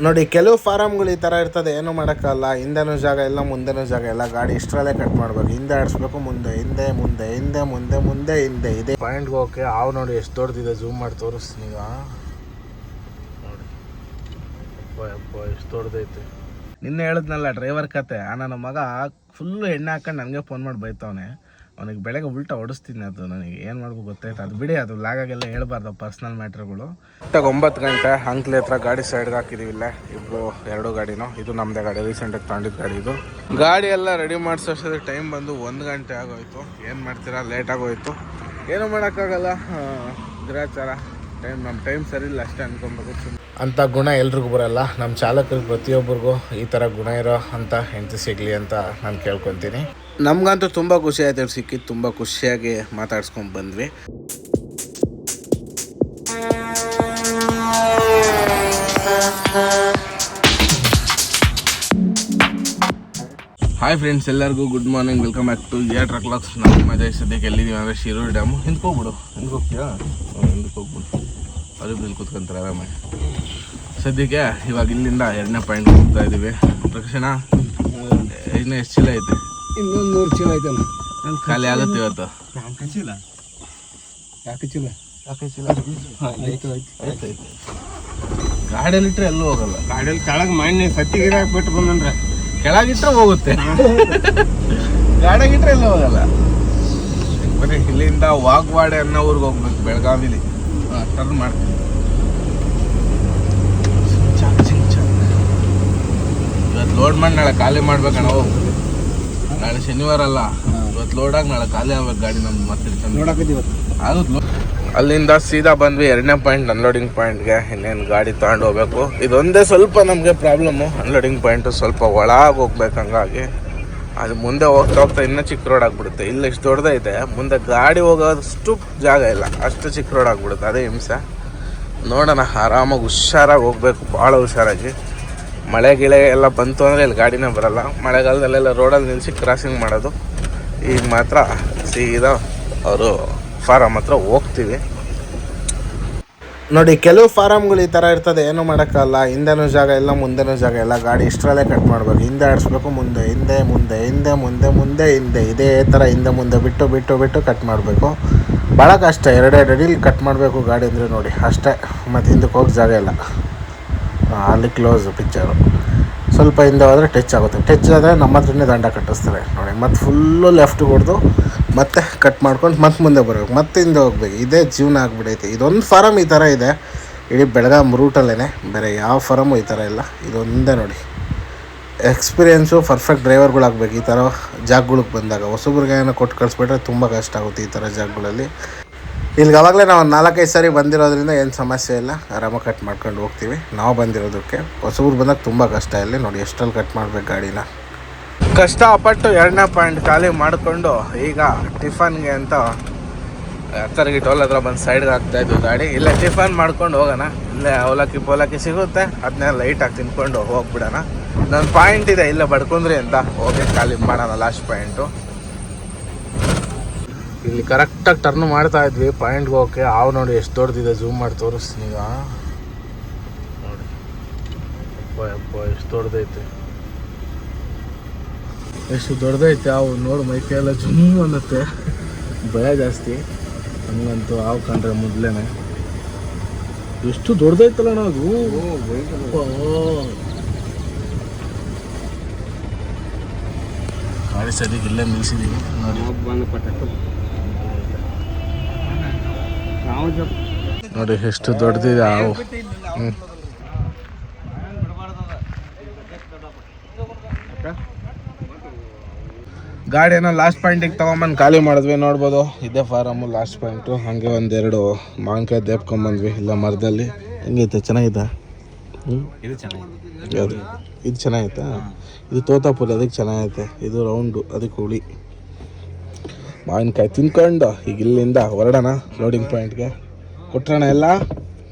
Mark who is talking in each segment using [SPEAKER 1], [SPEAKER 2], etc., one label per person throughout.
[SPEAKER 1] ನೋಡಿ ಕೆಲವು ಫಾರಮ್ಗಳು ಈ ಥರ ಇರ್ತದೆ, ಏನೂ ಮಾಡೋಕ್ಕಲ್ಲ. ಹಿಂದೆನೂ ಜಾಗ ಇಲ್ಲ, ಮುಂದೆನೂ ಜಾಗ ಇಲ್ಲ. ಗಾಡಿ ಇಷ್ಟರಲ್ಲೇ ಕಟ್ ಮಾಡಬೇಕು. ಹಿಂದೆ ಆಡಿಸ್ಬೇಕು, ಮುಂದೆ ಹಿಂದೆ ಮುಂದೆ ಹಿಂದೆ ಮುಂದೆ ಮುಂದೆ ಹಿಂದೆ. ಇದೆ ಪಾಯಿಂಟ್ಗೆ ಹೋಗಕ್ಕೆ ಹಾವು ನೋಡಿ ಎಷ್ಟು ದೊಡ್ಡದಿದೆ. ಝೂಮ್ ಮಾಡಿ ತೋರಿಸ್ತೀನಿ ಈಗ ನೋಡಿ. ಅಪ್ಪ ಎಷ್ಟು ದೊಡ್ಡದೈತೆ. ನಿನ್ನೆ ಹೇಳಿದ್ನಲ್ಲ ಡ್ರೈವರ್ ಕತೆ. ನನ್ನ ಮಗ ಫುಲ್ಲು ಎಣ್ಣೆ ಹಾಕೊಂಡು ನನಗೆ ಫೋನ್ ಮಾಡಿ ಬೈತವನೆ. ಅವನಿಗೆ ಬೆಳಗ್ಗೆ ಉಲ್ಟಾ ಹೊಡಿಸ್ತೀನಿ. ಅದು ನನಗೆ ಏನು ಮಾಡ್ಬೇಕು ಗೊತ್ತಾಯ್ತು. ಅದು ಬಿಡಿ, ಅದು ಲಾಗಾಗೆಲ್ಲ ಹೇಳ್ಬಾರ್ದು ಪರ್ಸ್ನಲ್ ಮ್ಯಾಟ್ರ್ಗಳು. 9 ಗಂಟೆ ಅಂಕ್ಲಿ ಹತ್ರ ಗಾಡಿ ಸೈಡ್ಗೆ ಹಾಕಿದ್ದೀವಿ. ಇಲ್ಲ ಇಬ್ಬರು 2 ಗಾಡಿನೂ. ಇದು ನಮ್ಮದೇ ಗಾಡಿ, ರೀಸೆಂಟಾಗಿ ತಗೊಂಡಿದ್ದು ಗಾಡಿ. ಇದು ಗಾಡಿ ಎಲ್ಲ ರೆಡಿ ಮಾಡಿಸೋಷ್ಟೇ ಟೈಮ್ ಬಂದು 1 ಗಂಟೆ ಆಗೋಯ್ತು. ಏನು ಮಾಡ್ತೀರಾ, ಲೇಟ್ ಆಗೋಯ್ತು. ಏನೂ ಮಾಡೋಕ್ಕಾಗಲ್ಲ, ಗ್ರಾಚಾರ. ನಮ್ಮ ಟೈಮ್ ಸರಿ ಇಲ್ಲ ಅಷ್ಟೇ ಅನ್ಕೊಬೇಕು. ಅಂಥ ಗುಣ ಎಲ್ರಿಗೂ ಬರೋಲ್ಲ. ನಮ್ಮ ಚಾಲಕರಿಗೆ ಪ್ರತಿಯೊಬ್ಬರಿಗೂ ಈ ಥರ ಗುಣ ಇರೋ ಅಂತ ಹೆಂಡತಿ ಸಿಗಲಿ ಅಂತ ನಾನು ಕೇಳ್ಕೊತೀನಿ. ನಮಗಂತೂ ತುಂಬ ಖುಷಿ ಆಯ್ತು ಇವ್ರು ಸಿಕ್ಕಿದ್ದು. ತುಂಬ ಖುಷಿಯಾಗಿ ಮಾತಾಡ್ಸ್ಕೊಂಡು ಬಂದ್ವಿ. ಹಾಯ್ ಫ್ರೆಂಡ್ಸ್, ಎಲ್ಲರಿಗೂ good morning. Welcome back to truck vlogs. ನಾವು ಮಜಾ ಸದ್ಯಕ್ಕೆ ಎಲ್ಲಿದ್ದೀವಿ ಅಂದರೆ ಶಿರೂರು ಡ್ಯಾಮು. ಹಿಂದ್ಕೋಗ್ಬಿಡು, ಹಿಂದಕ್ಕೆ ಹೋಗ್ತೀಯಾ? ಹಿಂದಕ್ಕೆ ಹೋಗ್ಬಿಡು, ಅಲ್ಲಿ ಕೂತ್ಕೊಂತಾರೆ ಆರಾಮಾಗಿ. ಸದ್ಯಕ್ಕೆ ಇವಾಗ ಇಲ್ಲಿಂದ 2ನೇ ಪಾಯಿಂಟ್ ಹೋಗ್ತಾ ಇದ್ದೀವಿ. ಪ್ರಕಾಶನ ಇನ್ನು ಎಷ್ಟು ಚೀಲ ಐತೆ?
[SPEAKER 2] ಇನ್ನೊಂದು 100 ಚೀಲ ಐತಲ್ಲ.
[SPEAKER 1] ಖಾಲಿ ಆಗುತ್ತೆ ಇವತ್ತು.
[SPEAKER 2] ಯಾಕೆ ಚೀಲ
[SPEAKER 1] ಗಾಡಿಯಲ್ಲಿಟ್ಟರೆ ಎಲ್ಲೂ ಹೋಗಲ್ಲ.
[SPEAKER 2] ಗಾಡಿಯಲ್ಲಿ ಕೆಳಗೆ ಮಣ್ಣೆ ಸತ್ತಿ ಗಿಡ ಬಿಟ್ಟು ಬಂದ್ರೆ
[SPEAKER 1] ಕೆಳಗಿಟ್ರೆ ಹೋಗುತ್ತೆ, ಗಾಡಿಯಾಗಿಟ್ರೆ ಎಲ್ಲೂ ಹೋಗಲ್ಲ. ಬರೀ ಇಲ್ಲಿಂದ ವಾಗವಾಡೆ ಅನ್ನೋ ಊರಿಗೆ ಹೋಗ್ಬೇಕು, ಬೆಳಗಾವಿಲಿ. ಟರ್ನ್ ಮಾಡ್ತೀನಿ. ಇವತ್ತು ಲೋಡ್ ಮಾಡಿ ನಾಳೆ ಖಾಲಿ ಮಾಡ್ಬೇಕಣ್ಣ. ನಾಳೆ ಶನಿವಾರ ಅಲ್ಲ, ಇವತ್ತು ಲೋಡಾಗಿ ನಾಳೆ ಖಾಲಿ ಆಗ್ಬೇಕು ಗಾಡಿ. ನಮ್ದು ಮತ್ತೆ ಆಗುತ್ತೆ. ಅಲ್ಲಿಂದ ಸೀದಾ ಬಂದ್ವಿ 2ನೇ ಪಾಯಿಂಟ್, ಅನ್ಲೋಡಿಂಗ್ ಪಾಯಿಂಟ್ಗೆ. ಇನ್ನೇನು ಗಾಡಿ ತಗೊಂಡು ಹೋಗ್ಬೇಕು. ಇದೊಂದೇ ಸ್ವಲ್ಪ ನಮಗೆ ಪ್ರಾಬ್ಲಮ್ಮು, ಅನ್ಲೋಡಿಂಗ್ ಪಾಯಿಂಟು ಸ್ವಲ್ಪ ಒಳಗೆ ಹೋಗ್ಬೇಕು. ಹಂಗಾಗಿ ಅದು ಮುಂದೆ ಹೋಗ್ತಾ ಹೋಗ್ತಾ ಇನ್ನೂ ಚಿಕ್ಕ ರೋಡ್ ಆಗಿಬಿಡುತ್ತೆ. ಇಲ್ಲಿ ಎಷ್ಟು ದೊಡ್ಡದೈತೆ, ಮುಂದೆ ಗಾಡಿ ಹೋಗೋದಷ್ಟು ಜಾಗ ಇಲ್ಲ, ಅಷ್ಟು ಚಿಕ್ಕ ರೋಡ್ ಆಗಿಬಿಡುತ್ತೆ. ಅದೇ ಹಿಂಸೆ. ನೋಡೋಣ, ಆರಾಮಾಗಿ ಹುಷಾರಾಗಿ ಹೋಗ್ಬೇಕು, ಭಾಳ ಹುಷಾರಾಗಿ. ಮಳೆ ಗಿಳೆ ಎಲ್ಲ ಬಂತು ಅಂದರೆ ಇಲ್ಲಿ ಗಾಡಿನೇ ಬರೋಲ್ಲ. ಮಳೆಗಾಲದಲ್ಲೆಲ್ಲ ರೋಡಲ್ಲಿ ನಿಲ್ಲಿಸಿ ಕ್ರಾಸಿಂಗ್ ಮಾಡೋದು. ಈಗ ಮಾತ್ರ ಸೀದಾ ಅವರು ಫಾರಮ್ ಹತ್ರ ಹೋಗ್ತೀವಿ. ನೋಡಿ ಕೆಲವು ಫಾರಮ್ಗಳು ಈ ಥರ ಇರ್ತದೆ, ಏನೂ ಮಾಡೋಕ್ಕಲ್ಲ. ಹಿಂದೆನೂ ಜಾಗ ಇಲ್ಲ, ಮುಂದೆನೂ ಜಾಗ ಇಲ್ಲ. ಗಾಡಿ ಇಷ್ಟರಲ್ಲೇ ಕಟ್ ಮಾಡಬೇಕು. ಹಿಂದೆ ಆಡಿಸ್ಬೇಕು, ಮುಂದೆ ಹಿಂದೆ ಮುಂದೆ ಹಿಂದೆ ಮುಂದೆ ಮುಂದೆ ಹಿಂದೆ. ಇದೇ ಥರ ಹಿಂದೆ ಮುಂದೆ ಬಿಟ್ಟು ಬಿಟ್ಟು ಬಿಟ್ಟು ಕಟ್ ಮಾಡಬೇಕು. ಭಾಳ ಕಷ್ಟ. 2 ಅಡಿಲಿ ಕಟ್ ಮಾಡಬೇಕು ಗಾಡಿ ಅಂದರೆ ನೋಡಿ ಅಷ್ಟೇ. ಮತ್ತು ಹಿಂದಕ್ಕೆ ಹೋಗಿ ಜಾಗ ಇಲ್ಲ. ಅಲ್ಲಿ ಕ್ಲೋಸು ಪಿಕ್ಚರು. ಸ್ವಲ್ಪ ಹಿಂದೆ ಹೋದರೆ ಟಚ್ ಆಗುತ್ತೆ. ಟಚ್ ಆದರೆ ನಮ್ಮ ಹತ್ರನೇ ದಂಡ ಕಟ್ಟಿಸ್ತಾರೆ ನೋಡಿ. ಮತ್ತು ಫುಲ್ಲು ಲೆಫ್ಟ್ ಹೊಡೆದು ಮತ್ತೆ ಕಟ್ ಮಾಡ್ಕೊಂಡು ಮತ್ತೆ ಮುಂದೆ ಬರಬೇಕು, ಮತ್ತೆ ಹಿಂದೆ ಹೋಗ್ಬೇಕು. ಇದೇ ಜೀವನ ಆಗಿಬಿಡೈತೆ. ಇದೊಂದು ಫಾರಮ್ ಈ ಥರ ಇದೆ ಇಡೀ ಬೆಳಗಾಂ ರೂಟಲ್ಲೇ. ಬೇರೆ ಯಾವ ಫಾರಮು ಈ ಥರ ಇಲ್ಲ, ಇದೊಂದೇ ನೋಡಿ. ಎಕ್ಸ್ಪೀರಿಯೆನ್ಸು ಪರ್ಫೆಕ್ಟ್ ಡ್ರೈವರ್ಗಳಾಗಬೇಕು ಈ ಥರ ಜಾಗಗಳಿಗೆ ಬಂದಾಗ. ಹೊಸಬ್ರಿಗೆ ಏನೋ ಕೊಟ್ಟು ಕಳಿಸ್ಬಿಟ್ರೆ ತುಂಬ ಕಷ್ಟ ಆಗುತ್ತೆ ಈ ಥರ ಜಾಗಗಳಲ್ಲಿ. ಇಲ್ಲಿಗೆ ಆವಾಗಲೇ ನಾವು 4-5 ಸಾರಿ ಬಂದಿರೋದ್ರಿಂದ ಏನು ಸಮಸ್ಯೆ ಇಲ್ಲ, ಆರಾಮಾಗಿ ಕಟ್ ಮಾಡ್ಕೊಂಡು ಹೋಗ್ತೀವಿ. ನಾವು ಬಂದಿರೋದಕ್ಕೆ ಹೊಸಬ್ರು ಬಂದಾಗ ತುಂಬ ಕಷ್ಟ. ಇಲ್ಲಿ ನೋಡಿ ಎಷ್ಟಲ್ಲಿ ಕಟ್ ಮಾಡ್ಬೇಕು ಗಾಡಿನ. ಕಷ್ಟಪಟ್ಟು 2ನೇ ಪಾಯಿಂಟ್ ಖಾಲಿ ಮಾಡಿಕೊಂಡು ಈಗ ಟಿಫನ್ಗೆ ಅಂತ ತರಗಿ ಟೋಲ್ ಹತ್ರ ಬಂದು ಸೈಡ್ಗೆ ಹಾಕ್ತಾಯಿದ್ವಿ ಗಾಡಿ. ಇಲ್ಲೇ ಟಿಫನ್ ಮಾಡ್ಕೊಂಡು ಹೋಗೋಣ. ಇಲ್ಲೇ ಅವಲಕ್ಕಿ ಸಿಗುತ್ತೆ, ಅದನ್ನೇ ಲೈಟಾಗಿ ತಿನ್ಕೊಂಡು ಹೋಗ್ಬಿಡೋಣ. ನನ್ನ ಪಾಯಿಂಟ್ ಇದೆ ಇಲ್ಲೇ ಬಡ್ಕೊಂಡ್ರಿ ಅಂತ, ಹೋಗಿ ಖಾಲಿ ಮಾಡೋಣ ಲಾಸ್ಟ್ ಪಾಯಿಂಟು. ಇಲ್ಲಿ ಕರೆಕ್ಟಾಗಿ ಟರ್ನ್ ಮಾಡ್ತಾ ಇದ್ವಿ ಪಾಯಿಂಟ್ಗೆ ಹೋಗೋಕ್ಕೆ. ಹಾವು ನೋಡಿ ಎಷ್ಟು ದೊಡ್ಡದಿದೆ. ಝೂಮ್ ಮಾಡಿ ತೋರಿಸ್ತೀನಿ ಈಗ ನೋಡಿ. ಅಪ್ಪ ಎಷ್ಟು ದೊಡ್ಡದೈತೆ, ಎಷ್ಟು ದೊಡ್ಡದೈತೆ ಹಾವು ನೋಡಿ. ಮೈಕೈಯೆಲ್ಲ ಜುಮ್ ಅನ್ನತ್ತೆ, ಭಯ ಜಾಸ್ತಿ. ಹಂಗಂತೂ ಹಾವು ಕಂಡ್ರೆ ಮೊದಲೇನೆ. ಎಷ್ಟು ದೊಡ್ಡದೈತಲ್ಲ ನಾವು. ಗಾಡಿ ಸದ್ಯಕ್ಕೆ ಇಲ್ಲೇ ನಿಲ್ಸಿದ್ದೀವಿ ನೋಡಿ. ನೋಡಿ ಎಷ್ಟು ದೊಡ್ಡದಿದೆ ಹಾವು. ಗಾಡಿನ ಲಾಸ್ಟ್ ಪಾಯಿಂಟಿಗೆ ತೊಗೊಂಬಂದು ಖಾಲಿ ಮಾಡಿದ್ವಿ. ನೋಡ್ಬೋದು ಇದೇ ಫಾರಮ್ಮು ಲಾಸ್ಟ್ ಪಾಯಿಂಟು. ಹಾಗೆ 1-2 ಮಾವಿನಕಾಯಿ ದೇಪ್ಕೊಂಬಂದ್ವಿ ಇಲ್ಲ ಮರದಲ್ಲಿ. ಹೆಂಗೈತೆ, ಚೆನ್ನಾಗಿದೆ? ಇದು ಚೆನ್ನಾಗೈತಾ? ಇದು ತೋತಾಪುರಿ, ಅದಕ್ಕೆ ಚೆನ್ನಾಗೈತೆ. ಇದು ರೌಂಡು, ಅದಕ್ಕೆ ಹುಳಿ. ಮಾವಿನಕಾಯಿ ತಿನ್ಕೊಂಡು ಈಗ ಇಲ್ಲಿಂದ ಹೊರಡೋಣ ಲೋಡಿಂಗ್ ಪಾಯಿಂಟ್ಗೆ. ಕೊಟ್ಟರೋಣ ಎಲ್ಲ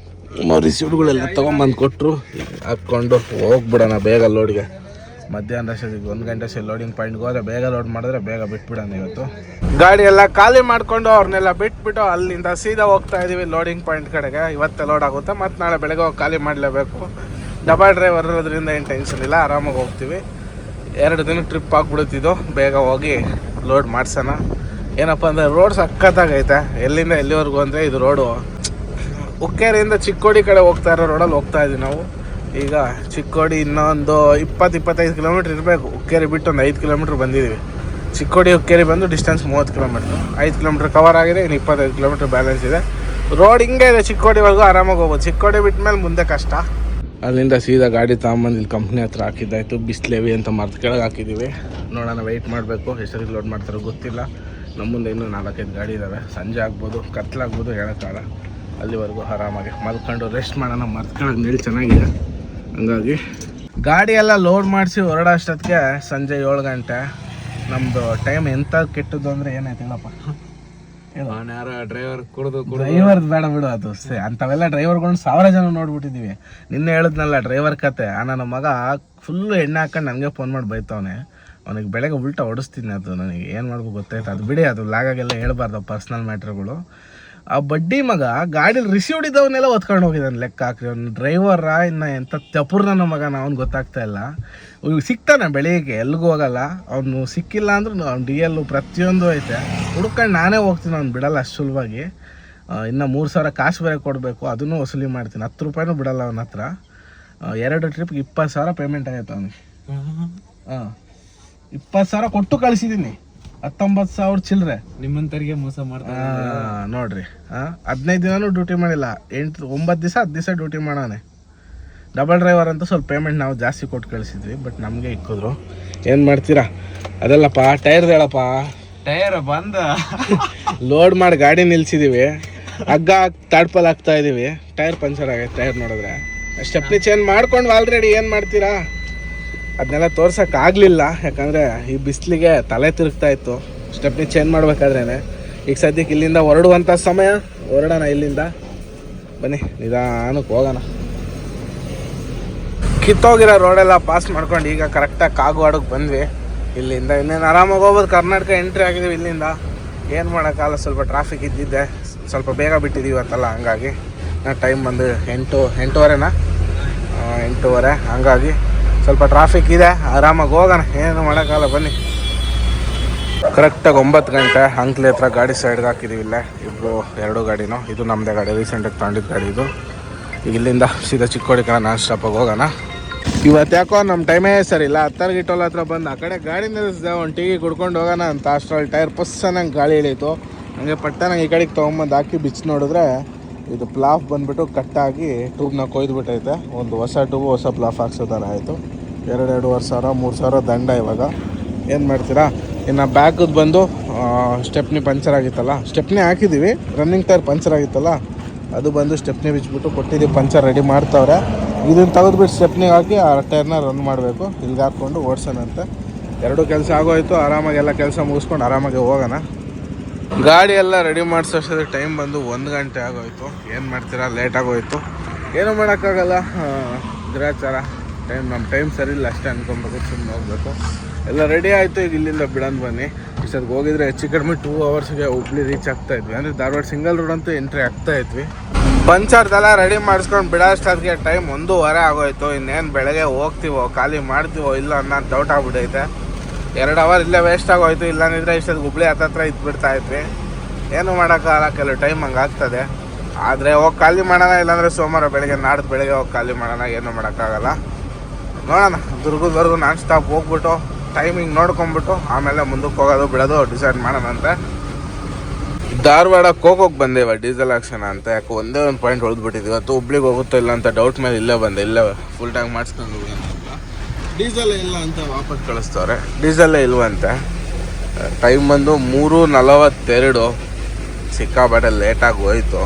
[SPEAKER 1] ರಿಸೀವ್ಟ್ಗಳೆಲ್ಲ ತೊಗೊಂಬಂದು ಕೊಟ್ಟರು, ಹಾಕ್ಕೊಂಡು ಹೋಗ್ಬಿಡೋಣ ಬೇಗ ಲೋಡ್ಗೆ. ಮಧ್ಯಾಹ್ನ ಅಷ್ಟೊತ್ತಿಗೆ 1 ಗಂಟೆ ಲೋಡಿಂಗ್ ಪಾಯಿಂಟ್ಗೆ ಹೋದರೆ ಬೇಗ ಲೋಡ್ ಮಾಡಿದ್ರೆ ಬೇಗ ಬಿಟ್ಬಿಡೋಣ. ಇವತ್ತು ಗಾಡಿ ಎಲ್ಲ ಖಾಲಿ ಮಾಡಿಕೊಂಡು ಅವ್ರನ್ನೆಲ್ಲ ಬಿಟ್ಬಿಟ್ಟು ಅಲ್ಲಿಂದ ಸೀದಾ ಹೋಗ್ತಾ ಇದ್ದೀವಿ ಲೋಡಿಂಗ್ ಪಾಯಿಂಟ್ ಕಡೆಗೆ. ಇವತ್ತೇ ಲೋಡ್ ಆಗುತ್ತೆ, ಮತ್ತು ನಾಳೆ ಬೆಳಗ್ಗೆ ಹೋಗಿ ಖಾಲಿ ಮಾಡಲೇಬೇಕು. ಡಬಲ್ ಡ್ರೈವರ್ ಇರೋದ್ರಿಂದ ಏನು ಟೆನ್ಷನ್ ಇಲ್ಲ, ಆರಾಮಾಗಿ ಹೋಗ್ತೀವಿ. 2 ದಿನಕ್ಕೆ ಟ್ರಿಪ್ ಆಗಿಬಿಡುತ್ತಿದ್ದು, ಬೇಗ ಹೋಗಿ ಲೋಡ್ ಮಾಡ್ಸೋಣ. ಏನಪ್ಪ ಅಂದರೆ ರೋಡ್ ಸಖತ್ತಾಗೈತೆ. ಎಲ್ಲಿಂದ ಎಲ್ಲಿವರೆಗೂ ಅಂದರೆ ಇದು ರೋಡು ಉಕ್ಕೇರಿಯಿಂದ ಚಿಕ್ಕೋಡಿ ಕಡೆ ಹೋಗ್ತಾ ಇರೋ ರೋಡಲ್ಲಿ ಹೋಗ್ತಾ ಇದ್ದೀವಿ ನಾವು. ಈಗ ಚಿಕ್ಕೋಡಿ ಇನ್ನೊಂದು 20-25 ಕಿಲೋಮೀಟ್ರ್ ಇರಬೇಕು. ಉಕ್ಕೇರಿ ಬಿಟ್ಟು ಒಂದು 5 ಕಿಲೋಮೀಟ್ರ್ ಬಂದಿದ್ದೀವಿ. ಚಿಕ್ಕೋಡಿ ಉಕ್ಕೇರಿ ಬಂದು ಡಿಸ್ಟೆನ್ಸ್ 30 ಕಿಲೋಮೀಟ್ರ್. 5 ಕಿಲೋಮೀಟ್ರ್ ಕವರ್ ಆಗಿದೆ, ಇನ್ನು 25 ಕಿಲೋಮೀಟ್ರ್ ಬ್ಯಾಲೆನ್ಸ್ ಇದೆ. ರೋಡ್ ಹಿಂಗೆ ಇದೆ, ಚಿಕ್ಕೋಡಿವರೆಗೂ ಆರಾಮಾಗಿ ಹೋಗ್ಬೋದು. ಚಿಕ್ಕೋಡಿ ಬಿಟ್ಟ ಮೇಲೆ ಮುಂದೆ ಕಷ್ಟ. ಅಲ್ಲಿಂದ ಸೀದಾ ಗಾಡಿ ತಗೊಂಬಂದು ಇಲ್ಲಿ ಕಂಪ್ನಿ ಹತ್ರ ಹಾಕಿದ್ದಾಯಿತು. ಬಿಸ್ಲೇವಿ ಅಂತ ಮರ್ತ ಕೆಳಗೆ ಹಾಕಿದ್ದೀವಿ. ನೋಡೋಣ, ವೆಯ್ಟ್ ಮಾಡಬೇಕು. ಎಷ್ಟೊತ್ತಿಗೆ ಲೋಡ್ ಮಾಡ್ತಾರೋ ಗೊತ್ತಿಲ್ಲ. ನಮ್ಮ ಮುಂದೆ ಇನ್ನೂ 4-5 ಗಾಡಿ ಇದ್ದಾವೆ. ಸಂಜೆ ಆಗ್ಬೋದು, ಕತ್ಲಾಗ್ಬೋದು, ಹೇಳೋಕ್ಕಾಗಲ್ಲ. ಅಲ್ಲಿವರೆಗೂ ಆರಾಮಾಗಿ ಮಲ್ಕೊಂಡು ರೆಸ್ಟ್ ಮಾಡೋಣ. ಮರ್ತ ಕೆಳಗೆ ನೀರು ಚೆನ್ನಾಗಿದೆ. ಹಂಗಾಗಿ ಗಾಡಿ ಎಲ್ಲ ಲೋಡ್ ಮಾಡಿಸಿ ಹೊರಡೋ ಅಷ್ಟೊತ್ತಿಗೆ ಸಂಜೆ 7 ಗಂಟೆ. ನಮ್ಮದು ಟೈಮ್ ಎಂಥ ಕೆಟ್ಟದ್ದು ಅಂದರೆ ಏನಾಯ್ತು ಹೇಳಪ್ಪ.
[SPEAKER 2] ಯಾರ ಡ್ರೈವರ್ ಕುಡ್ದು
[SPEAKER 1] ಡ್ರೈವರ್ದು ಬೇಡ ಬಿಡು, ಅದು ಅಂಥವೆಲ್ಲ ಡ್ರೈವರ್ಕೊಂಡು 1000 ಜನ ನೋಡ್ಬಿಟ್ಟಿದ್ದೀವಿ. ನಿನ್ನೆ ಹೇಳಿದ್ನಲ್ಲ ಡ್ರೈವರ್ ಕತೆ. ನನ್ನ ಮಗ ಫುಲ್ಲು ಎಣ್ಣೆ ಹಾಕೊಂಡು ನನಗೆ ಫೋನ್ ಮಾಡಿ ಬೈತವನೆ. ಅವನಿಗೆ ಬೆಳಗ್ಗೆ ಉಲ್ಟಾ ಹೊಡಿಸ್ತೀನಿ. ಅದು ನನಗೆ ಏನು ಮಾಡ್ಬೇಕು ಗೊತ್ತಾಯ್ತು. ಅದು ಬಿಡಿ, ಅದು ಲಾಗಾಗೆಲ್ಲ ಹೇಳ್ಬಾರ್ದು ಪರ್ಸ್ನಲ್ ಮ್ಯಾಟ್ರ್ಗಳು. ಆ ಬಡ್ಡಿ ಮಗ ಗಾಡೀಲಿ ರಿಸೀವ್ಡ್ ಇದ್ದವನ್ನೆಲ್ಲ ಒತ್ಕೊಂಡು ಹೋಗಿದ್ದಾನೆ. ಲೆಕ್ಕ ಹಾಕ್ರಿ, ಅವ್ನು ಡ್ರೈವರ ಇನ್ನು ಎಂಥ ಚಪುರ್ ನನ್ನ ಮಗ. ಅವ್ನು ಗೊತ್ತಾಗ್ತಾ ಇಲ್ಲ. ಇವಾಗ ಸಿಗ್ತಾನೆ ಬೆಳಿಗ್ಗೆ, ಎಲ್ಲಿಗೂ ಹೋಗಲ್ಲ ಅವನು. ಸಿಕ್ಕಿಲ್ಲ ಅಂದ್ರೂ ಅವ್ನು DL ಪ್ರತಿಯೊಂದು ಐತೆ. ಹುಡ್ಕೊಂಡು ನಾನೇ ಹೋಗ್ತೀನಿ, ಅವ್ನು ಬಿಡಲ್ಲ ಅಷ್ಟು ಸುಲಭವಾಗಿ. ಇನ್ನು 3,000 ಕಾಸು ಬೇರೆ ಕೊಡಬೇಕು, ಅದನ್ನು ವಸೂಲಿ ಮಾಡ್ತೀನಿ. 10 ರೂಪಾಯಿನೂ ಬಿಡಲ್ಲ ಅವನ ಹತ್ರ. 2 ಟ್ರಿಪ್ಗೆ 20,000 ಪೇಮೆಂಟ್ ಆಗೈತೆ ಅವನಿಗೆ. 20,000 ಕೊಟ್ಟು ಕಳಿಸಿದ್ದೀನಿ. 19,000 ಚಿಲ್ಲರೆ.
[SPEAKER 2] ನಿಮ್ಮಂತರಿಗೆ ಮೋಸ ಮಾಡ್ತಾರೆ
[SPEAKER 1] ನೋಡ್ರಿ. 15 ದಿನನೂ ಡ್ಯೂಟಿ ಮಾಡಿಲ್ಲ. 9 ದಿವಸ 10 ದಿವಸ ಡ್ಯೂಟಿ ಮಾಡೋನೆ. ಡಬಲ್ ಡ್ರೈವರ್ ಅಂತ ಸ್ವಲ್ಪ ಪೇಮೆಂಟ್ ನಾವು ಜಾಸ್ತಿ ಕೊಟ್ಟು ಕಳಿಸಿದ್ವಿ, ಬಟ್ ನಮಗೆ ಇಕ್ಕಿದ್ರು. ಏನು ಮಾಡ್ತೀರಾ? ಅದಲ್ಲಪ್ಪ, ಟೈರ್ದು ಹೇಳಪ್ಪ.
[SPEAKER 2] ಟೈರ್ ಬಂದ
[SPEAKER 1] ಲೋಡ್ ಮಾಡಿ ಗಾಡಿ ನಿಲ್ಸಿದ್ದೀವಿ, ಹಗ್ಗ ತಾಡ್ಪಲ್ ಹಾಕ್ತಾ ಇದ್ದೀವಿ. ಟೈರ್ ಪಂಚರ್ ಆಗೈತೆ. ಟೈರ್ ನೋಡಿದ್ರೆ ಸ್ಟೆಪ್ನಿ ಚೇಂಜ್ ಮಾಡ್ಕೊಂಡು ಆಲ್ರೆಡಿ. ಏನು ಮಾಡ್ತೀರಾ? ಅದನ್ನೆಲ್ಲ ತೋರ್ಸೋಕ್ಕಾಗಲಿಲ್ಲ, ಯಾಕಂದರೆ ಈ ಬಿಸಿಲಿಗೆ ತಲೆ ತಿರುಗ್ತಾ ಇತ್ತು. ಸ್ಟೆಪ್ನಿ ಚೇಂಜ್ ಮಾಡ್ಬೇಕಾದ್ರೇ. ಈಗ ಸದ್ಯಕ್ಕೆ ಇಲ್ಲಿಂದ ಹೊರಡುವಂಥ ಸಮಯ. ಹೊರಡೋಣ ಇಲ್ಲಿಂದ, ಬನ್ನಿ ನಿಧಾನಕ್ಕೆ ಹೋಗೋಣ. ಕಿತ್ತೋಗಿರೋ ರೋಡೆಲ್ಲ ಪಾಸ್ ಮಾಡ್ಕೊಂಡು ಈಗ ಕರೆಕ್ಟಾಗಿ ಕಾಗವಾಡಕ್ಕೆ ಬಂದ್ವಿ. ಇಲ್ಲಿಂದ ಇನ್ನೇನು ಆರಾಮಾಗಿ ಹೋಗ್ಬೋದು. ಕರ್ನಾಟಕ ಎಂಟ್ರಿ ಆಗಿದ್ದೀವಿ ಇಲ್ಲಿಂದ. ಏನು ಮಾಡೋಕ್ಕಾಗಲ್ಲ, ಸ್ವಲ್ಪ ಟ್ರಾಫಿಕ್ ಇದ್ದಿದ್ದೆ. ಸ್ವಲ್ಪ ಬೇಗ ಬಿಟ್ಟಿದ್ದೀವಿ ಅಂತಲ್ಲ, ಹಂಗಾಗಿ ಟೈಮ್ ಬಂದು 8:30 ಹಂಗಾಗಿ ಸ್ವಲ್ಪ ಟ್ರಾಫಿಕ್ ಇದೆ. ಆರಾಮಾಗಿ ಹೋಗೋಣ, ಏನು ಮಾಡೋಕ್ಕಾಗಲ್ಲ. ಬನ್ನಿ. ಕರೆಕ್ಟಾಗಿ 9 ಗಂಟೆ. ಅಂಕ್ಲಿ ಹತ್ರ ಗಾಡಿ ಸೈಡ್ಗೆ ಹಾಕಿದ್ದೀವಿ. ಇಲ್ಲೇ 2 ಗಾಡಿನೂ. ಇದು ನಮ್ಮದೇ ಗಾಡಿ, ರೀಸೆಂಟಾಗಿ ತಗೊಂಡಿದ್ದು ಗಾಡಿ ಇದು. ಈಗ ಇಲ್ಲಿಂದ ಸೀದಾ ಚಿಕ್ಕೋಡಿ ಕಡೆ ನಾನ್ ಸ್ಟಾಪಾಗಿ ಹೋಗೋಣ. ಇವತ್ತು ಯಾಕೋ ನಮ್ಮ ಟೈಮೇ ಸರಿ ಇಲ್ಲ. 10 ಗಿಟ್ಟೋಲ್ ಹತ್ರ ಬಂದು ಆ ಕಡೆ ಗಾಡಿ ನಿಲ್ಲಿಸಿದೆ. ಒಂದು ಟೀ ಕುಡ್ಕೊಂಡು ಹೋಗೋಣ ಅಂತ. ಅಷ್ಟರಲ್ಲಿ ಟೈರ್ ಪಸ್ಸನಂಗೆ ಗಾಳಿ ಇಳೀತು. ಹಂಗೆ ಪಟ್ಟನಾಗ ಈ ಕಡೆಗೆ ತೊಗೊಂಬಂದು ಹಾಕಿ ಬಿಚ್ಚಿ ನೋಡಿದ್ರೆ ಇದು ಪ್ಲಾಫ್ ಬಂದುಬಿಟ್ಟು ಕಟ್ಟಾಗಿ ಟ್ಯೂಬ್ನ ಕೊಯ್ದುಬಿಟ್ಟೈತೆ. ಒಂದು ಹೊಸ ಟ್ಯೂಬು ಹೊಸ ಪ್ಲಾಫ್ ಹಾಕ್ಸೋ ಥರ ಆಯಿತು. 2-2.5 ಸಾವಿರ 3 ಸಾವಿರ ದಂಡ. ಇವಾಗ ಏನು ಮಾಡ್ತೀರಾ? ಇನ್ನು ಬ್ಯಾಕದ್ದು ಬಂದು ಸ್ಟೆಪ್ನಿ ಪಂಚರ್ ಆಗಿತ್ತಲ್ಲ, ಸ್ಟೆಪ್ನಿ ಹಾಕಿದ್ದೀವಿ. ರನ್ನಿಂಗ್ ಟೈರ್ ಪಂಚರ್ ಆಗಿತ್ತಲ್ಲ, ಅದು ಬಂದು ಸ್ಟೆಪ್ನಿ ಬಿಚ್ಚಿಬಿಟ್ಟು ಕೊಟ್ಟಿದ್ದೀವಿ. ಪಂಚರ್ ರೆಡಿ ಮಾಡ್ತಾವ್ರೆ. ಇದನ್ನು ತೆಗೆದುಬಿಟ್ಟು ಸ್ಟೆಪ್ನಿಗೆ ಹಾಕಿ ಆ ಟೈರ್ನ ರನ್ ಮಾಡಬೇಕು. ಇಲ್ಲಿಗೆ ಹಾಕ್ಕೊಂಡು ಓಡಿಸೋಣಂತೆ. 2 ಕೆಲಸ ಆಗೋಯ್ತು. ಆರಾಮಾಗಿ ಎಲ್ಲ ಕೆಲಸ ಮುಗಿಸ್ಕೊಂಡು ಆರಾಮಾಗಿ ಹೋಗೋಣ. ಗಾಡಿ ಎಲ್ಲ ರೆಡಿ ಮಾಡಿಸೋಷ್ಟೇ ಟೈಮ್ ಬಂದು 1 ಗಂಟೆ ಆಗೋಯ್ತು. ಏನು ಮಾಡ್ತೀರಾ? ಲೇಟ್ ಆಗೋಯ್ತು. ಏನೂ ಮಾಡೋಕ್ಕಾಗಲ್ಲ, ಗ್ರಾಚಾರ. ನಮ್ಮ ಟೈಮ್ ಸರಿ ಇಲ್ಲ ಅಷ್ಟೇ ಅನ್ಕೊಬೇಕು. ಸುಮ್ಮನೆ ಹೋಗ್ಬೇಕು. ಎಲ್ಲ ರೆಡಿ ಆಯಿತು. ಈಗ ಇಲ್ಲಿಂದ ಬಿಡೋಣ ಬನ್ನಿ. ಇಷ್ಟೊತ್ತಿಗೆ ಹೋಗಿದ್ರೆ ಹೆಚ್ಚು ಕಡಿಮೆ 2 ಅವರ್ಸ್ಗೆ ಹುಬ್ಳಿ ರೀಚ್ ಆಗ್ತಾಯಿದ್ವಿ. ಅಂದರೆ ಧಾರವಾಡ ಸಿಂಗಲ್ ರೋಡ್ ಅಂತೂ ಎಂಟ್ರಿ ಆಗ್ತಾಯಿದ್ವಿ. ಪಂಚರ್ದೆಲ್ಲ ರೆಡಿ ಮಾಡಿಸ್ಕೊಂಡು ಬಿಡೋಷ್ಟೊತ್ತಿಗೆ ಟೈಮ್ 1:15 ಆಗೋಯ್ತು. ಇನ್ನೇನು ಬೆಳಗ್ಗೆ ಹೋಗ್ತೀವೋ ಖಾಲಿ ಮಾಡ್ತೀವೋ ಇಲ್ಲ ಅನ್ನೋ ಡೌಟ್ ಆಗ್ಬಿಟ್ಟೈತೆ. 2 ಅವರ್ ಇಲ್ಲೇ ವೇಸ್ಟ್ ಆಗೋಯ್ತು. ಇಲ್ಲಾಂದಿದ್ರೆ ಇಷ್ಟೊತ್ತಿಗೆ ಹುಬ್ಳಿ ಹತ್ರ ಇದ್ಬಿಡ್ತಾಯಿದ್ವಿ. ಏನು ಮಾಡೋಕ್ಕಾಗಲ್ಲ, ಕೆಲವು ಟೈಮ್ ಹಂಗೆ ಆಗ್ತದೆ. ಆದರೆ ಹೋಗಿ ಖಾಲಿ ಮಾಡೋಣ, ಇಲ್ಲಾಂದರೆ ಸೋಮವಾರ ಬೆಳಗ್ಗೆ ನಾಡ್ದು ಬೆಳಗ್ಗೆ ಹೋಗಿ ಖಾಲಿ ಮಾಡೋಣ. ಏನೂ ಮಾಡೋಕ್ಕಾಗಲ್ಲ. ನೋಡೋಣ. ದುರ್ಗದವರೆಗೂ ನಾನ್ ಸ್ಟಾಪ್ ಹೋಗ್ಬಿಟ್ಟು ಟೈಮಿಂಗ್ ನೋಡ್ಕೊಂಬಿಟ್ಟು ಆಮೇಲೆ ಮುಂದಕ್ಕೆ ಹೋಗೋದು ಬಿಡೋದು ಡಿಸೈಡ್ ಮಾಡೋಣಂತೆ. ಧಾರವಾಡಕ್ಕೆ ಹೋಗೋಕೆ ಬಂದೆ ಇವಾಗ ಡೀಸೆಲ್ ಹಾಕ್ಸೋಣ ಅಂತ. ಯಾಕೆ ಒಂದೇ ಒಂದು ಪಾಯಿಂಟ್ ಹೊಡೆದ್ಬಿಟ್ಟಿದ್ವಿ. ಇವತ್ತು ಹುಬ್ಳಿಗೆ ಹೋಗುತ್ತೋ ಇಲ್ಲ ಅಂತ ಡೌಟ್ ಮೇಲೆ ಇಲ್ಲೇ ಬಂದೆ. ಇಲ್ಲೇ ಫುಲ್ ಟ್ಯಾಂಕ್ ಮಾಡಿಸ್ಕೊಂಡು ಹೋಗೋಣ ಅಂತ. ಡೀಸೆಲ್ ಇಲ್ಲ ಅಂತ ವಾಪಸ್ ಕಳಿಸ್ತವ್ರೆ. ಡೀಸೆಲ್ಲೇ ಇಲ್ವಂತೆ. ಟೈಮ್ ಬಂದು 3:42. ಸಿಕ್ಕಾಬಟ್ಟೆ ಲೇಟಾಗಿ ಹೋಯ್ತು.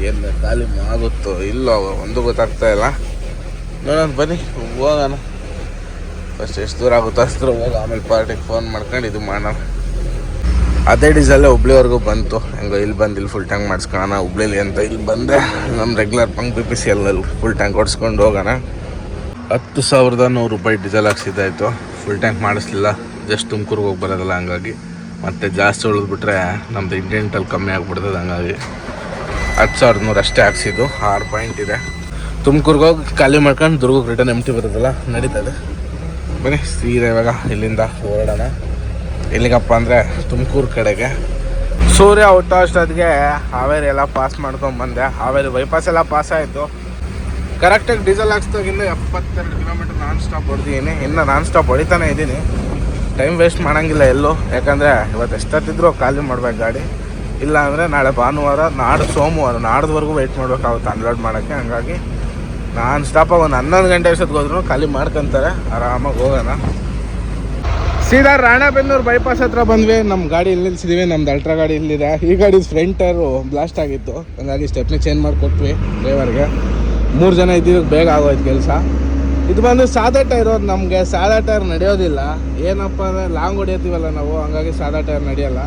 [SPEAKER 1] ಏನು ಖಾಲಿ ಆಗುತ್ತೋ ಇಲ್ಲೋ ಒಂದು ಗೊತ್ತಾಗ್ತಾ ಇಲ್ಲ. ನೋಡೋಣ ಬನ್ನಿ ಹೋಗೋಣ. ಫಸ್ಟ್ ಎಷ್ಟು ದೂರ ಆಗುತ್ತೋ ಅಷ್ಟು ದೂರ ಹೋಗಿ ಆಮೇಲೆ ಪಾರ್ಟಿಗೆ ಫೋನ್ ಮಾಡ್ಕೊಂಡು ಇದು ಮಾಡೋಣ. ಅದೇ ಡೀಸೆಲ್ಲೇ ಹುಬ್ಳಿವರೆಗೂ ಬಂತು. ಹೆಂಗೋ ಇಲ್ಲಿ ಬಂದು ಇಲ್ಲಿ ಫುಲ್ ಟ್ಯಾಂಕ್ ಮಾಡಿಸ್ಕೊಳ್ಳೋಣ ಹುಬ್ಳಿಲಿ ಅಂತ. ಇಲ್ಲಿ ಬಂದೆ ನಮ್ಮ ರೆಗ್ಯುಲರ್ ಪಂಕ್ PPCL ಫುಲ್ ಟ್ಯಾಂಕ್ ಹೊಡ್ಸ್ಕೊಂಡು ಹೋಗೋಣ. 10,100 ರೂಪಾಯಿ ಡೀಸೆಲ್ ಹಾಕ್ಸಿದ್ದಾಯಿತು. ಫುಲ್ ಟ್ಯಾಂಕ್ ಮಾಡಿಸ್ಲಿಲ್ಲ, ಜಸ್ಟ್ ತುಮಕೂರಿಗೆ ಹೋಗಿ ಬರೋದಲ್ಲ, ಹಂಗಾಗಿ ಮತ್ತು ಜಾಸ್ತಿ ಉಳಿದ್ಬಿಟ್ರೆ ನಮ್ಮದು ಇಂಡಿಯನ್ಟಲ್ಲಿ ಕಮ್ಮಿ ಆಗಿಬಿಡ್ತದೆ. ಹಂಗಾಗಿ 10,100 ಅಷ್ಟೇ ಹಾಕ್ಸಿದ್ದು. 6 ಪಾಯಿಂಟ್ ಇದೆ. ತುಮಕೂರ್ಗೆ ಹೋಗಿ ಖಾಲಿ ಮಾಡ್ಕೊಂಡು ದುರ್ಗಕ್ಕೆ ರಿಟರ್ನ್ ಎಂಟಿ ಬರೋದಲ್ಲ ನಡೀತದೆ. ಬನ್ನಿ ಸೀದಾ ಇವಾಗ ಇಲ್ಲಿಂದ ಹೊರಡೋಣ. ಎಲ್ಲಿಗಪ್ಪ ಅಂದರೆ ತುಮಕೂರು ಕಡೆಗೆ. ಸೂರ್ಯ ಹುಟ್ಟೋ ಅಷ್ಟೊತ್ತಿಗೆ ಹಾವೇರಿ ಎಲ್ಲ ಪಾಸ್ ಮಾಡ್ಕೊಂಬಂದೆ. ಹಾವೇರಿ ಬೈಪಾಸ್ ಎಲ್ಲ ಪಾಸ್ ಆಯಿತು. ಕರೆಕ್ಟಾಗಿ ಡೀಸೆಲ್ ಹಾಕ್ಸ್ದಾಗಿಂದ 72 ಕಿಲೋಮೀಟ್ರ್ ನಾನ್ ಸ್ಟಾಪ್ ಹೊಡೆದಿದ್ದೀನಿ. ಇನ್ನು ನಾನ್ ಸ್ಟಾಪ್ ಹೊಡಿತಾನೆ ಇದ್ದೀನಿ. ಟೈಮ್ ವೇಸ್ಟ್ ಮಾಡೋಂಗಿಲ್ಲ ಎಲ್ಲೂ, ಯಾಕಂದರೆ ಇವತ್ತು ಎಷ್ಟೊತ್ತಿದ್ರು ಖಾಲಿ ಮಾಡ್ಬೇಕು ಗಾಡಿ. ಇಲ್ಲ ಅಂದರೆ ನಾಳೆ ಭಾನುವಾರ, ನಾಡ್ದು ಸೋಮವಾರ, ನಾಡ್ದುವರೆಗೂ ವೆಯ್ಟ್ ಮಾಡ್ಬೇಕಾಗುತ್ತೆ ಅನ್ಲೋಡ್ ಮಾಡೋಕ್ಕೆ. ಹಂಗಾಗಿ ನಾನ್ ಸ್ಟಾಪಾಗಿ ಒಂದು 11 ಗಂಟೆ ಅಷ್ಟೊತ್ತಿಗೆ ಹೋದ್ರೂ ಖಾಲಿ ಮಾಡ್ಕೊತಾರೆ. ಆರಾಮಾಗಿ ಹೋಗೋಣ. ಸೀದಾ ರಾಣೆಬೆನ್ನೂರು ಬೈಪಾಸ್ ಹತ್ರ ಬಂದ್ವಿ. ನಮ್ಮ ಗಾಡಿ ಇಲ್ಲಿ ನಿಲ್ಸಿದ್ದೀವಿ. ನಮ್ದು ಅಲ್ಟ್ರಾ ಗಾಡಿ ಇಲ್ಲಿದೆ. ಈ ಗಾಡಿ ಫ್ರಂಟ್ ಟೈರು ಬ್ಲಾಸ್ಟ್ ಆಗಿತ್ತು, ಹಂಗಾಗಿ ಸ್ಟೆಪ್ನಿ ಚೇಂಜ್ ಮಾಡಿಕೊಟ್ವಿ ಡ್ರೈವರ್ಗೆ. 3 ಜನ ಇದ್ದಿದ್ದಕ್ಕೆ ಬೇಗ ಆಗೋಯ್ತು ಕೆಲಸ. ಇದು ಬಂದು ಸಾದಾ ಟೈರು. ನಮಗೆ ಸಾದಾ ಟೈರ್ ನಡೆಯೋದಿಲ್ಲ. ಏನಪ್ಪ ಅಂದರೆ ಲಾಂಗ್ ಹೊಡಿಯೋತೀವಲ್ಲ ನಾವು, ಹಂಗಾಗಿ ಸಾದಾ ಟೈರ್ ನಡೆಯೋಲ್ಲ.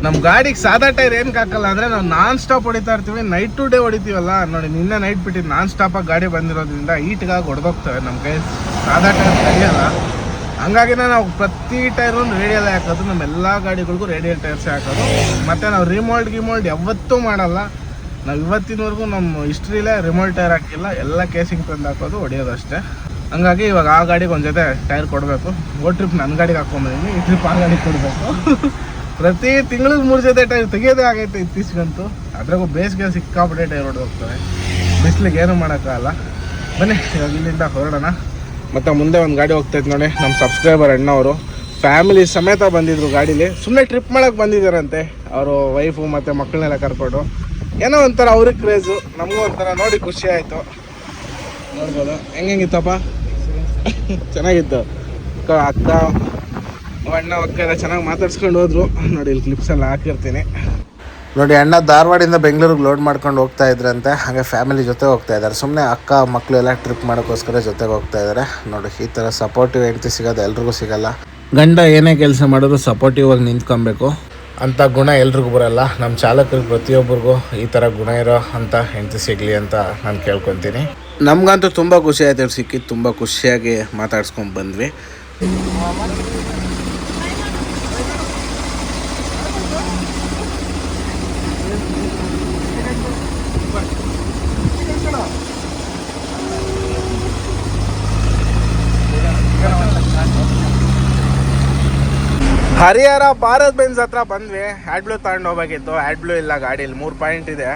[SPEAKER 1] ನಮ್ಮ ಗಾಡಿಗೆ ಸಾದಾ ಟೈರ್ ಏನಕ್ಕೆ ಹಾಕಲ್ಲ ಅಂದರೆ ನಾವು ನಾನ್ ಸ್ಟಾಪ್ ಹೊಡಿತಾ ಇರ್ತೀವಿ, ನೈಟ್ ಟು ಡೇ ಹೊಡಿತೀವಲ್ಲ. ನೋಡಿ ನಿನ್ನೆ ನೈಟ್ ಬಿಟ್ಟಿದ್ದು ನಾನ್ ಸ್ಟಾಪಾಗಿ ಗಾಡಿ ಬಂದಿರೋದ್ರಿಂದ ಈಟ್ಗಾಗಿ ಹೊಡೆದೋಗ್ತವೆ. ನಮ್ಮ ಕೈ ಸಾದಾ ಟೈರ್ ನಡೆಯೋಲ್ಲ. ಹಂಗಾಗಿನೇ ನಾವು ಪ್ರತಿ ಟೈರು ರೇಡಿಯಲ್ಲೇ ಹಾಕೋದು. ನಮ್ಮ ಎಲ್ಲ ಗಾಡಿಗಳಿಗೂ ರೇಡಿಯಲ್ ಟೈರ್ಸೇ ಹಾಕೋದು. ಮತ್ತು ನಾವು ರಿಮೋಲ್ಡ್ ಯಾವತ್ತೂ ಮಾಡಲ್ಲ. ನಾವು ಇವತ್ತಿನವರೆಗೂ ನಮ್ಮ ಹಿಸ್ಟ್ರಿಲೇ ರಿಮೋಲ್ಡ್ ಟೈರ್ ಹಾಕಿಲ್ಲ. ಎಲ್ಲ ಕೇಸಿಂಗ್ ತಂದು ಹಾಕೋದು, ಹೊಡಿಯೋದಷ್ಟೇ. ಹಂಗಾಗಿ ಇವಾಗ ಆ ಗಾಡಿಗೆ ಒಂದು ಜೊತೆ ಟೈರ್ ಕೊಡಬೇಕು. ಟ್ರಿಪ್ ನನ್ನ ಗಾಡಿಗೆ ಹಾಕ್ಕೊಂಬಂದಿದ್ದೀನಿ, ಈ ಟ್ರಿಪ್ ಆ ಗಾಡಿಗೆ ಕೊಡಬೇಕು. ಪ್ರತಿ ತಿಂಗಳಿಗೆ 3 ಜೊತೆ ಟೈರ್ ತೆಗಿಯೋದೇ ಆಗೈತೆ ಇತ್ತೀಚೆಗಂತೂ. ಅದ್ರಾಗೂ ಬೇಸಿಗೆ ಸಿಕ್ಕಾಪಟ್ಟೆ ಟೈರ್ ಹೊಡೆದೋಗ್ತವೆ. ಬಿಸಿಲಿಗೆ ಏನೂ ಮಾಡೋಕ್ಕಾಗಲ್ಲ. ಬನ್ನಿ ಇವಾಗ ಇಲ್ಲಿಂದ ಹೊರಡೋಣ. ಮತ್ತು ಮುಂದೆ ಒಂದು ಗಾಡಿ ಹೋಗ್ತೈತೆ ನೋಡಿ, ನಮ್ಮ ಸಬ್ಸ್ಕ್ರೈಬರ್ ಅಣ್ಣವರು ಫ್ಯಾಮಿಲಿ ಸಮೇತ ಬಂದಿದ್ರು ಗಾಡೀಲಿ. ಸುಮ್ಮನೆ ಟ್ರಿಪ್ ಮಾಡೋಕ್ಕೆ ಬಂದಿದ್ದಾರಂತೆ ಅವರು ವೈಫು ಮತ್ತು ಮಕ್ಕಳನ್ನೆಲ್ಲ ಕರ್ಕೊಂಡು. ಏನೋ ಒಂಥರ ಅವ್ರಿಗೆ ಕ್ರೇಜು, ನಮಗೂ ಒಂಥರ ನೋಡಿ ಖುಷಿ ಆಯಿತು. ನೋಡ್ಬೋದು ಹೆಂಗಿತ್ತಪ್ಪ, ಚೆನ್ನಾಗಿತ್ತು. ಅಕ್ಕ ಅಣ್ಣ ಅಕ್ಕ ಎಲ್ಲ ಚೆನ್ನಾಗಿ ಮಾತಾಡ್ಸ್ಕೊಂಡು ಹೋದ್ರು. ನೋಡಿ ಇಲ್ಲಿ ಕ್ಲಿಪ್ಸ್ ಎಲ್ಲ ಹಾಕಿರ್ತೀನಿ ನೋಡಿ. ಅಣ್ಣ ಧಾರವಾಡಿಂದ ಬೆಂಗಳೂರಿಗೆ ಲೋಡ್ ಮಾಡ್ಕೊಂಡು ಹೋಗ್ತಾ ಇದ್ರಂತೆ. ಹಾಗೆ ಫ್ಯಾಮಿಲಿ ಜೊತೆ ಹೋಗ್ತಾ ಇದ್ದಾರೆ. ಸುಮ್ಮನೆ ಅಕ್ಕ ಮಕ್ಕಳು ಎಲ್ಲ ಟ್ರಿಪ್ ಮಾಡೋಕ್ಕೋಸ್ಕರ ಜೊತೆಗೆ ಹೋಗ್ತಾ ಇದ್ದಾರೆ. ನೋಡಿ ಈ ಥರ ಸಪೋರ್ಟಿವ್ ಹೆಂಡತಿ ಸಿಗೋದು ಎಲ್ರಿಗೂ ಸಿಗಲ್ಲ. ಗಂಡ ಏನೇ ಕೆಲಸ ಮಾಡಿದ್ರು ಸಪೋರ್ಟಿವ್ ಆಗಿ ನಿಂತ್ಕೊಬೇಕು ಅಂತ ಗುಣ ಎಲ್ರಿಗೂ ಬರಲ್ಲ. ನಮ್ಮ ಚಾಲಕರಿಗೆ ಪ್ರತಿಯೊಬ್ಬರಿಗೂ ಈ ಥರ ಗುಣ ಇರೋ ಅಂತ ಹೆಂಡತಿ ಸಿಗಲಿ ಅಂತ ನಾನು ಕೇಳ್ಕೊತೀನಿ. ನಮಗಂತೂ ತುಂಬ ಖುಷಿ ಆಯ್ತು ಇವ್ರು ಸಿಕ್ಕಿದ್ದು. ತುಂಬ ಖುಷಿಯಾಗಿ ಮಾತಾಡ್ಸ್ಕೊಂಡು ಬಂದ್ವಿ. ಹರಿಹರ ಭಾರತ್ ಬೆಂಜ್ ಹತ್ರ ಬಂದ್ವಿ. ಆ್ಯಡ್ಬ್ಲೂ ತಗೊಂಡು ಹೋಗ್ಬೇಕಿತ್ತು. ಆ್ಯಡ್ಬ್ಲೂ ಇಲ್ಲ ಗಾಡೀಲಿ. 3 ಪಾಯಿಂಟ್ ಇದೆ.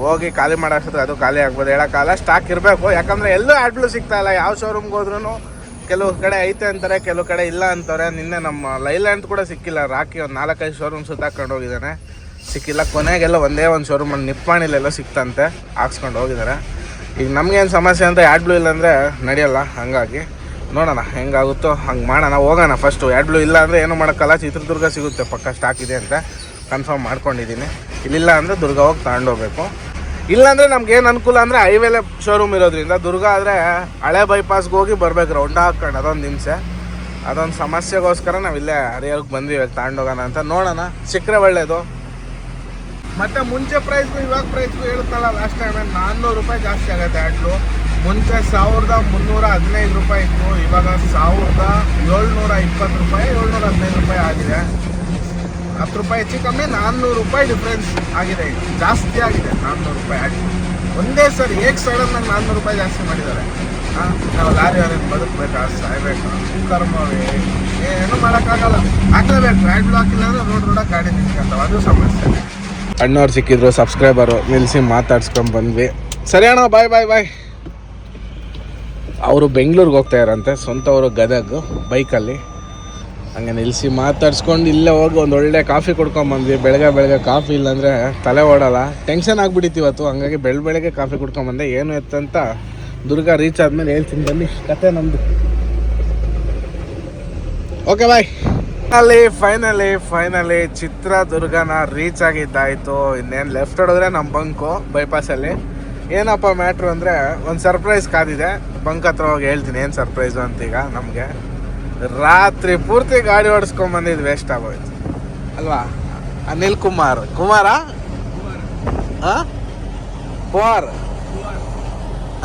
[SPEAKER 1] ಹೋಗಿ ಖಾಲಿ ಮಾಡೋಷ್ಟೊತ್ತಿಗೆ ಅದು ಖಾಲಿ ಆಗ್ಬೋದು, ಹೇಳೋಕ್ಕಾಗಲ್ಲ. ಸ್ಟಾಕ್ ಇರಬೇಕು, ಯಾಕಂದರೆ ಎಲ್ಲೂ ಆ್ಯಡ್ಬ್ಲೂ ಸಿಗ್ತಾಯಿಲ್ಲ. ಯಾವ ಶೋರೂಮ್ಗೆ ಹೋದ್ರೂ ಕೆಲವು ಕಡೆ ಐತೆ ಅಂತಾರೆ, ಕೆಲವು ಕಡೆ ಇಲ್ಲ ಅಂತಾರೆ. ನಿನ್ನೆ ನಮ್ಮ ಲೈಲ್ಯಾಂಡ್ ಕೂಡ ಸಿಕ್ಕಿಲ್ಲ. ರಾಕಿ ಒಂದು 4-5 ಶೋರೂಮ್ ಸುತ್ತಾಕೊಂಡು ಹೋಗಿದ್ದಾನೆ, ಸಿಕ್ಕಿಲ್ಲ. ಕೊನೆಗೆಲ್ಲ ಒಂದೇ ಒಂದು ಶೋರೂಮಲ್ಲಿ ನಿಪ್ಪಾಣಿಲೆಲ್ಲ ಸಿಕ್ತಂತೆ, ಹಾಕ್ಸ್ಕೊಂಡು ಹೋಗಿದ್ದಾರೆ. ಈಗ ನಮಗೇನು ಸಮಸ್ಯೆ ಅಂದರೆ ಆ್ಯಡ್ಬ್ಲೂ ಇಲ್ಲಾಂದರೆ ನಡೆಯಲ್ಲ. ಹಂಗಾಗಿ ನೋಡೋಣ ಹೆಂಗಾಗುತ್ತೋ ಹಂಗೆ ಮಾಡೋಣ. ಹೋಗೋಣ ಫಸ್ಟು. ಆ್ಯಡ್ಬ್ಲೂ ಇಲ್ಲ ಅಂದರೆ ಏನೂ ಮಾಡೋಕ್ಕಲ್ಲ. ಚಿತ್ರದುರ್ಗ ಸಿಗುತ್ತೆ ಪಕ್ಕ, ಸ್ಟಾಕ್ ಇದೆ ಅಂತ ಕನ್ಫರ್ಮ್ ಮಾಡ್ಕೊಂಡಿದ್ದೀನಿ. ಇಲ್ಲಿಲ್ಲ ಅಂದರೆ ದುರ್ಗ ಹೋಗಿ ತಗೊಂಡೋಗ್ಬೇಕು. ಇಲ್ಲಾಂದರೆ ನಮ್ಗೇನು ಅನುಕೂಲ ಅಂದರೆ ಹೈವೇಲೆ ಶೋರೂಮ್ ಇರೋದ್ರಿಂದ ದುರ್ಗ ಆದರೆ ಹಳೆ ಬೈಪಾಸ್ಗೆ ಹೋಗಿ ಬರ್ಬೇಕು, ರೌಂಡ್ ಹಾಕ್ಕೊಂಡು. ಅದೊಂದು ಹಿಂಸೆ, ಅದೊಂದು ಸಮಸ್ಯೆಗೋಸ್ಕರ ನಾವು ಇಲ್ಲೇ ಹರಿಹರಕ್ಕೆ ಬಂದ್ವಿ ಇವಾಗ ತಗೊಂಡೋಗೋಣ ಅಂತ. ನೋಡೋಣ ಸಿಕ್ಕರೆ ಒಳ್ಳೆಯದು. ಮತ್ತು ಮುಂಚೆ ಪ್ರೈಸ್ಗೂ ಇವಾಗ ಪ್ರೈಸ್ಗೂ ಹೇಳ್ತಲ್ಲ, ಲಾಸ್ಟ್ ಟೈಮ್ 400 ರೂಪಾಯಿ ಜಾಸ್ತಿ ಆಗುತ್ತೆ ಆ್ಯಡ್ಲು. ಮುಂಚೆ 1315 ರೂಪಾಯಿ ಇತ್ತು, ಇವಾಗ 1720 ರೂಪಾಯಿ, 715 ರೂಪಾಯಿ ಆಗಿದೆ. 10 ರೂಪಾಯಿ ಹೆಚ್ಚು ಕಮ್ಮಿ 400 ರೂಪಾಯಿ ಡಿಫ್ರೆನ್ಸ್ ಆಗಿದೆ. ಈಗ ಜಾಸ್ತಿ ಆಗಿದೆ 400 ರೂಪಾಯಿ ಆಗಿ ಒಂದೇ ಸರಿ. ಏಕ್ ಸಡನ್ನಾಗಿ 400 ರೂಪಾಯಿ ಜಾಸ್ತಿ ಮಾಡಿದ್ದಾರೆ. ನಾವು ಲಾರಿ ಅವ್ರಿಗೆ ಬದುಕಬೇಕಾ, ಸಾಯ್ಬೇಕಾ, ಕರ್ಮವೇ, ಏನೂ ಮಾಡೋಕ್ಕಾಗಲ್ಲ. ಹಾಕ್ಲೇಬೇಕು. ಆ್ಯಡ್ಲು ಹಾಕಿಲ್ಲ ಅಂದರೆ ರೋಡಾಗಿ ಗಾಡಿ ನಿಂತ್ಕೊಂತಾವೆ, ಅದು ಸಮಸ್ಯೆ. ಅಣ್ಣವ್ರು ಸಿಕ್ಕಿದ್ರು ಸಬ್ಸ್ಕ್ರೈಬರು, ನಿಲ್ಲಿಸಿ ಮಾತಾಡ್ಸ್ಕೊಂಡು ಬಂದ್ವಿ. ಸರಿ ಅಣ್ಣ, ಬಾಯ್ ಬಾಯ್ ಬಾಯ್. ಅವರು ಬೆಂಗಳೂರಿಗೆ ಹೋಗ್ತಾ ಇರೋಂತೆ, ಸ್ವಂತವರು ಗದಗ ಬೈಕಲ್ಲಿ. ಹಂಗೆ ನಿಲ್ಲಿಸಿ ಮಾತಾಡ್ಸ್ಕೊಂಡು ಇಲ್ಲೇ ಹೋಗಿ ಒಂದು ಒಳ್ಳೆ ಕಾಫಿ ಕುಡ್ಕೊಂಬಂದ್ವಿ. ಬೆಳಗ್ಗೆ ಕಾಫಿ ಇಲ್ಲಾಂದರೆ ತಲೆ ಓಡಲ್ಲ, ಟೆನ್ಷನ್ ಆಗಿಬಿಟ್ಟಿತ್ತು ಇವತ್ತು. ಹಂಗಾಗಿ ಬೆಳಗ್ಗೆ ಕಾಫಿ ಕುಡ್ಕೊಂಬಂದೆ. ಏನು ಎತ್ತಂತ ದುರ್ಗ ರೀಚ್ ಆದಮೇಲೆ ಹೇಳ್ತೀನಿ, ಬನ್ನಿ ಕತೆ ನಮ್ಮದು. Okay bye. ಫೈನಲಿ ಚಿತ್ರದುರ್ಗನ ರೀಚ್ ಆಗಿದ್ದಾಯಿತು. ಇನ್ನೇನು ಲೆಫ್ಟ್ ಹೊಡೆದ್ರೆ ನಮ್ಮ ಬಂಕು ಬೈಪಾಸಲ್ಲಿ. ಏನಪ್ಪ ಮ್ಯಾಟ್ರು ಅಂದರೆ ಒಂದು ಸರ್ಪ್ರೈಸ್ ಕಾದಿದೆ. ಬಂಕ್ ಹತ್ರ ಹೋಗಿ ಹೇಳ್ತೀನಿ ಏನು ಸರ್ಪ್ರೈಸು ಅಂತ. ಈಗ ನಮಗೆ ರಾತ್ರಿ ಪೂರ್ತಿ ಗಾಡಿ ಓಡಿಸ್ಕೊಂಬಂದಿದ್ದು ವೇಸ್ಟ್ ಆಗೋಯ್ತು ಅಲ್ವಾ? ಅನಿಲ್ ಕುಮಾರ ಪವಾರ್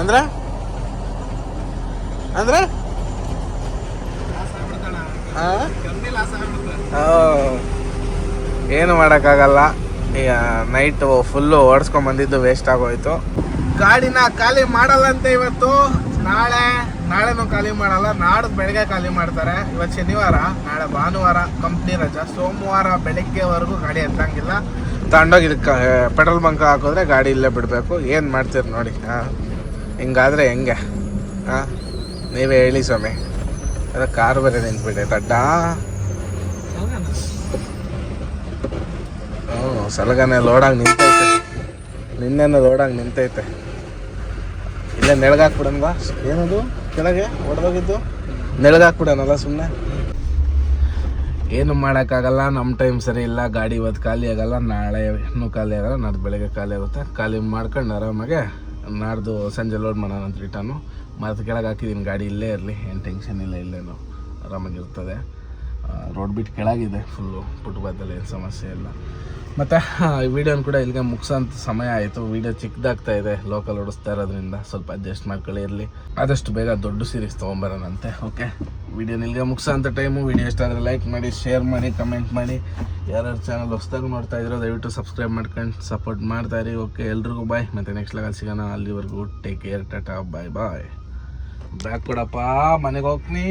[SPEAKER 1] ಅಂದರೆ ಏನು ಮಾಡೋಕ್ಕಾಗಲ್ಲ. ಈಗ ನೈಟು ಫುಲ್ಲು ಓಡಿಸ್ಕೊಂಬಂದಿದ್ದು ವೇಸ್ಟ್ ಆಗೋಯ್ತು. ಗಾಡಿನ ಖಾಲಿ ಮಾಡಲ್ಲ ಅಂತ ಇವತ್ತು. ನಾಳೆನೂ ಖಾಲಿ ಮಾಡಲ್ಲ, ನಾಡ್ದು ಬೆಳಗ್ಗೆ ಖಾಲಿ ಮಾಡ್ತಾರೆ. ಇವತ್ತು ಶನಿವಾರ, ನಾಳೆ ಭಾನುವಾರ ಕಂಪ್ನಿ ರಜಾ. ಸೋಮವಾರ ಬೆಳಗ್ಗೆವರೆಗೂ ಗಾಡಿ ಎತ್ತಂಗಿಲ್ಲ. ತಗೊಂಡೋಗಿ ಇದಕ್ಕೆ ಪೆಟ್ರೋಲ್ ಬಂಕ್ ಹಾಕಿದ್ರೆ ಗಾಡಿ ಇಲ್ಲೇ ಬಿಡಬೇಕು. ಏನು ಮಾಡ್ತೀರಿ ನೋಡಿ. ಹಿಂಗಾದ್ರೆ ಹೆಂಗೆ? ನೀವೇ ಹೇಳಿ ಸ್ವಾಮಿ. ಅದ ಕಾರ್ ಬೇರೆ ನಿಂತ್ಬಿಟ್ಟೆ ತಡ್ಡ. ಸಲಗನೆ ಲೋಡಾಗಿ ನಿಂತೈತೆ. ನಿನ್ನೆನೂ ಲೋಡಾಗಿ ನಿಂತೈತೆ. ಇಲ್ಲೇ ನೆಳಗಾಕ್ಬಿಡನ್ವಾ? ಏನದು ಕೆಳಗೆ ಹೊಡೆದೋಗಿದ್ದು? ನೆಳಗಾಕ್ಬಿಡೋಣಲ್ಲ ಸುಮ್ಮನೆ. ಏನು ಮಾಡೋಕ್ಕಾಗಲ್ಲ, ನಮ್ಮ ಟೈಮ್ ಸರಿ ಇಲ್ಲ. ಗಾಡಿ ಇವತ್ತು ಖಾಲಿ ಆಗಲ್ಲ, ನಾಳೆ ಇನ್ನೂ ಖಾಲಿ ಆಗಲ್ಲ, ನಾಡ್ದು ಬೆಳಗ್ಗೆ ಖಾಲಿ ಆಗುತ್ತೆ. ಖಾಲಿ ಮಾಡ್ಕೊಂಡು ಆರಾಮಾಗೆ ನಾಡ್ದು ಸಂಜೆ ಲೋಡ್ ಮಾಡೋಣ ಅಂತ ರಿಟರ್ನು. ಮತ್ತು ಕೆಳಗೆ ಹಾಕಿದ್ದೀನಿ, ಗಾಡಿ ಇಲ್ಲೇ ಇರಲಿ, ಏನು ಟೆನ್ಷನ್ ಇಲ್ಲ, ಇಲ್ಲೇನು ಆರಾಮಾಗಿರ್ತದೆ. ರೋಡ್ ಬಿಟ್ಟು ಕೆಳಗಿದೆ ಫುಲ್ಲು, ಫುಟ್ಪಾತಲ್ಲಿ ಏನು ಸಮಸ್ಯೆ ಇಲ್ಲ. ಮತ್ತು ಈ ವಿಡಿಯೋನ ಕೂಡ ಇಲ್ಲಿಗೆ ಮುಗಿಸೋಂಥ ಸಮಯ ಆಯಿತು. ವಿಡಿಯೋ ಚಿಕ್ಕದಾಗ್ತಾ ಇದೆ, ಲೋಕಲ್ ಓಡಿಸ್ತಾ ಇರೋದ್ರಿಂದ ಸ್ವಲ್ಪ ಅಡ್ಜಸ್ಟ್ ಮಾಡ್ಕೊಳ್ಳಿ. ಇರಲಿ, ಆದಷ್ಟು ಬೇಗ ದೊಡ್ಡ ಸೀರೀಸ್ ತೊಗೊಂಬರೋಣಂತೆ. ಓಕೆ, ವಿಡಿಯೋನ ಇಲ್ಲಿಗೆ ಮುಗಿಸೋಂಥ ಟೈಮು. ವಿಡಿಯೋ ಇಷ್ಟ ಆದರೆ ಲೈಕ್ ಮಾಡಿ, ಶೇರ್ ಮಾಡಿ, ಕಮೆಂಟ್ ಮಾಡಿ. ಯಾರ್ಯಾರು ಚಾನಲ್ ಹೊಸ್ದಾಗಿ ನೋಡ್ತಾ ಇದ್ದೀರೋ ದಯವಿಟ್ಟು ಸಬ್ಸ್ಕ್ರೈಬ್ ಮಾಡ್ಕೊಂಡು ಸಪೋರ್ಟ್ ಮಾಡ್ತಾಯಿರಿ. ಓಕೆ, ಎಲ್ರಿಗೂ ಬಾಯ್. ಮತ್ತು ನೆಕ್ಸ್ಟ್ ಲೆವೆಲ್ ಸಿಗೋಣ. ಅಲ್ಲಿವರೆಗೂ ಟೇಕ್ ಕೇರ್, ಟಾಟಾ, ಬಾಯ್ ಬಾಯ್. ಬ್ಯಾಗ್ ಕೊಡಪ್ಪ, ಮನೆಗೆ ಹೋಗ್ತೀನಿ.